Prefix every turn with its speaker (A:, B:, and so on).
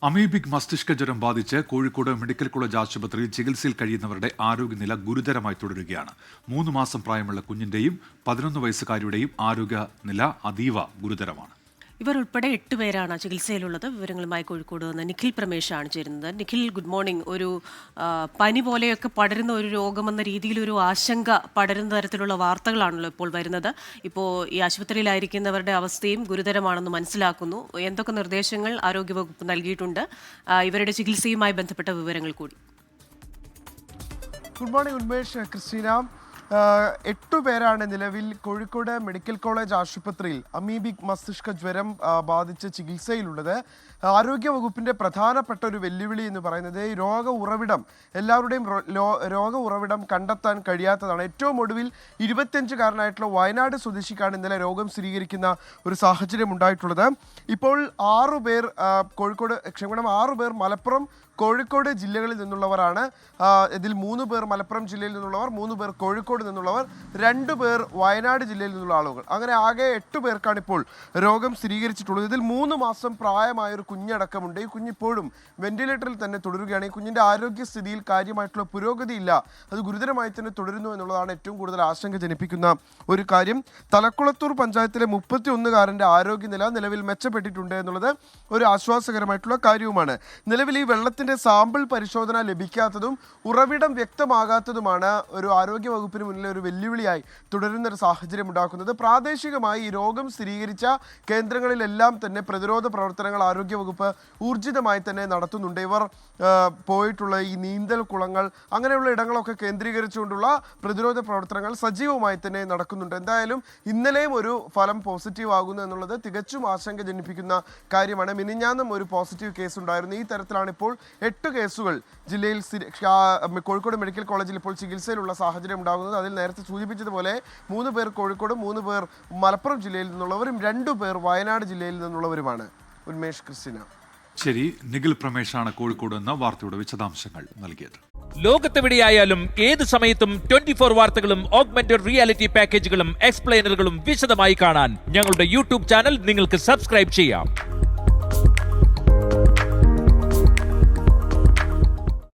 A: Amoebic മസ്തിഷ്ക ജ്വരം ബാധിച്ച് കോഴിക്കോട് മെഡിക്കൽ കോളേജ് ആശുപത്രിയിൽ ചികിത്സയിൽ കഴിയുന്നവരുടെ ആരോഗ്യനില ഗുരുതരമായി തുടരുകയാണ്. 3 മാസം പ്രായമുള്ള കുഞ്ഞിന്റെയും 11 വയസ്സുകാരിയുടെയും ആരോഗ്യനില അതീവ ഗുരുതരമാണ്.
B: ഇവർ ഉൾപ്പെടെ 8 പേരാണ് ചികിത്സയിലുള്ളത്. വിവരങ്ങളുമായി കോഴിക്കോട് നിന്ന് നിഖിൽ പ്രമേശാണ് ചേരുന്നത്. Nikhil, good morning. ഒരു പനി പോലെയൊക്കെ പടരുന്ന ഒരു രോഗമെന്ന രീതിയിൽ ഒരു ആശങ്ക പടരുന്ന തരത്തിലുള്ള വാർത്തകളാണല്ലോ ഇപ്പോൾ വരുന്നത്. ഇപ്പോൾ ഈ ആശുപത്രിയിലായിരിക്കുന്നവരുടെ അവസ്ഥയും ഗുരുതരമാണെന്ന് മനസ്സിലാക്കുന്നു. എന്തൊക്കെ നിർദ്ദേശങ്ങൾ ആരോഗ്യവകുപ്പ് നൽകിയിട്ടുണ്ട്? ഇവരുടെ ചികിത്സയുമായി ബന്ധപ്പെട്ട വിവരങ്ങൾ കൂടി.
C: Good morning Unmesh, Christina. 8 പേരാണ് നിലവിൽ കോഴിക്കോട് മെഡിക്കൽ കോളേജ് ആശുപത്രിയിൽ അമീബിക് മസ്തിഷ്ക ജ്വരം ബാധിച്ച് ചികിത്സയിലുള്ളത്. ആരോഗ്യവകുപ്പിന്റെ പ്രധാനപ്പെട്ട ഒരു വെല്ലുവിളി എന്ന് പറയുന്നത് രോഗ ഉറവിടം, എല്ലാവരുടെയും രോഗ ഉറവിടം കണ്ടെത്താൻ കഴിയാത്തതാണ്. ഏറ്റവും ഒടുവിൽ 25-കാരനായിട്ടുള്ള വയനാട് സ്വദേശിക്കാണ് ഇന്നലെ രോഗം സ്ഥിരീകരിക്കുന്ന ഒരു സാഹചര്യം ഉണ്ടായിട്ടുള്ളത്. ഇപ്പോൾ 6 പേർ മലപ്പുറം, കോഴിക്കോട് ജില്ലകളിൽ നിന്നുള്ളവരാണ്. ഇതിൽ 3 പേർ മലപ്പുറം ജില്ലയിൽ നിന്നുള്ളവർ, 3 പേർ കോഴിക്കോട് നിന്നുള്ളവർ, 2 പേർ വയനാട് ജില്ലയിൽ നിന്നുള്ള ആളുകൾ. അങ്ങനെ ആകെ 8 പേർക്കാണ് ഇപ്പോൾ രോഗം സ്ഥിരീകരിച്ചിട്ടുള്ളത്. ഇതിൽ 3 മാസം പ്രായമായൊരു കുഞ്ഞടക്കമുണ്ട്. ഈ കുഞ്ഞിപ്പോഴും വെന്റിലേറ്ററിൽ തന്നെ തുടരുകയാണ്. ഈ കുഞ്ഞിൻ്റെ ആരോഗ്യസ്ഥിതിയിൽ കാര്യമായിട്ടുള്ള പുരോഗതിയില്ല, അത് ഗുരുതരമായി തന്നെ തുടരുന്നു എന്നുള്ളതാണ് ഏറ്റവും കൂടുതൽ ആശങ്ക ജനിപ്പിക്കുന്ന ഒരു കാര്യം. തലക്കുളത്തൂർ പഞ്ചായത്തിലെ 31-കാരൻ്റെ ആരോഗ്യനില നിലവിൽ മെച്ചപ്പെട്ടിട്ടുണ്ട് എന്നുള്ളത് ഒരു ആശ്വാസകരമായിട്ടുള്ള കാര്യവുമാണ്. നിലവിൽ ഈ വെള്ളത്തിൻ്റെ സാമ്പിൾ പരിശോധന ലഭിക്കാത്തതും ഉറവിടം വ്യക്തമാകാത്തതുമാണ് ഒരു ആരോഗ്യ വകുപ്പിന് മുന്നിലെ ഒരു വെല്ലുവിളിയായി തുടരുന്ന ഒരു സാഹചര്യം ഉണ്ടാക്കുന്നത്. പ്രാദേശികമായി ഈ രോഗം സ്ഥിരീകരിച്ച കേന്ദ്രങ്ങളിലെല്ലാം തന്നെ പ്രതിരോധ പ്രവർത്തനങ്ങൾ ആരോഗ്യവകുപ്പ് ഊർജിതമായി തന്നെ നടത്തുന്നുണ്ട്. ഇവർ പോയിട്ടുള്ള ഈ നീന്തൽ കുളങ്ങൾ അങ്ങനെയുള്ള ഇടങ്ങളൊക്കെ കേന്ദ്രീകരിച്ചുകൊണ്ടുള്ള പ്രതിരോധ പ്രവർത്തനങ്ങൾ സജീവമായി തന്നെ നടക്കുന്നുണ്ട്. എന്തായാലും ഇന്നലെയും ഒരു ഫലം പോസിറ്റീവ് ആകുന്നു എന്നുള്ളത് തികച്ചും ആശങ്ക ജനിപ്പിക്കുന്ന കാര്യമാണ്. മിനിഞ്ഞാന്നും ഒരു പോസിറ്റീവ് കേസ് ഉണ്ടായിരുന്നു. ഈ തരത്തിലാണ് ഇപ്പോൾ 8 കേസുകൾ ജില്ലയിൽ കോഴിക്കോട് മെഡിക്കൽ കോളേജിൽ ഇപ്പോൾ ചികിത്സയിലുള്ള സാഹചര്യം ഉണ്ടാകുന്നത്. അതിൽ നേരത്തെ സൂചിപ്പിച്ചതുപോലെ 3 പേർ കോഴിക്കോട്, 3 പേർ മലപ്പുറം ജില്ലയിൽ നിന്നുള്ളവരും 2 പേർ വയനാട് ജില്ലയിൽ നിന്നുള്ളവരുമാണ്. ഉന്മേഷ്, ക്രിസ്റ്റീന.
A: ശരി, നിഖിൽ പ്രമേശാണ് കോഴിക്കോട് എന്ന വാർത്തയുടെ വിശദാംശങ്ങൾ നൽകിയത്.
D: ലോകത്തെവിടെയായാലും ഏത് സമയത്തും 24 വാർത്തകളും ഓഗ്മെന്റഡ് റിയാലിറ്റി പാക്കേജുകളും എക്സ്പ്ലെയിനറുകളും വിശദമായി കാണാൻ ഞങ്ങളുടെ യൂട്യൂബ് ചാനൽ നിങ്ങൾക്ക് സബ്സ്ക്രൈബ് ചെയ്യാം.